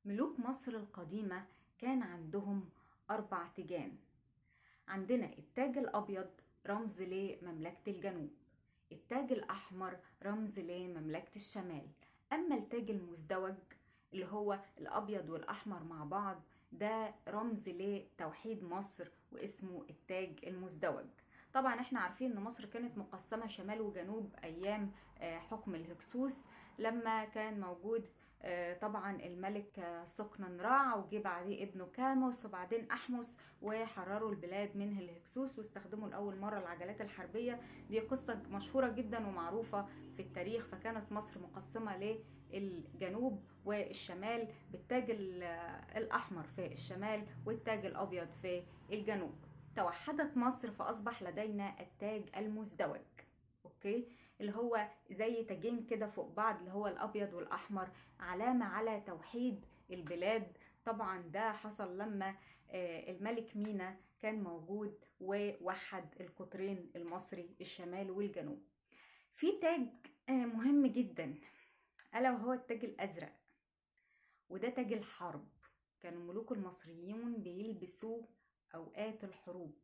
ملوك مصر القديمة كان عندهم 4 تيجان. عندنا التاج الأبيض رمز لمملكة الجنوب، التاج الأحمر رمز لمملكة الشمال، أما التاج المزدوج اللي هو الأبيض والأحمر مع بعض ده رمز لتوحيد مصر واسمه التاج المزدوج. طبعا احنا عارفين ان مصر كانت مقسمة شمال وجنوب ايام حكم الهكسوس، لما كان موجود طبعا الملك سقننرع، وجي بعديه ابنه كاموس وبعدين احمس، وحرروا البلاد من الهكسوس واستخدموا لاول مره العجلات الحربيه. دي قصه مشهوره جدا ومعروفه في التاريخ. فكانت مصر مقسمه للجنوب والشمال بالتاج الاحمر في الشمال والتاج الابيض في الجنوب. توحدت مصر فاصبح لدينا التاج المزدوج، اوكي، اللي هو زي تاجين كده فوق بعض، اللي هو الابيض والاحمر، علامة على توحيد البلاد. طبعا ده حصل لما الملك مينا كان موجود ووحد القطرين المصري الشمال والجنوب. في تاج مهم جدا، ألا وهو التاج الأزرق، وده تاج الحرب. كانوا الملوك المصريون بيلبسوه أوقات الحروب،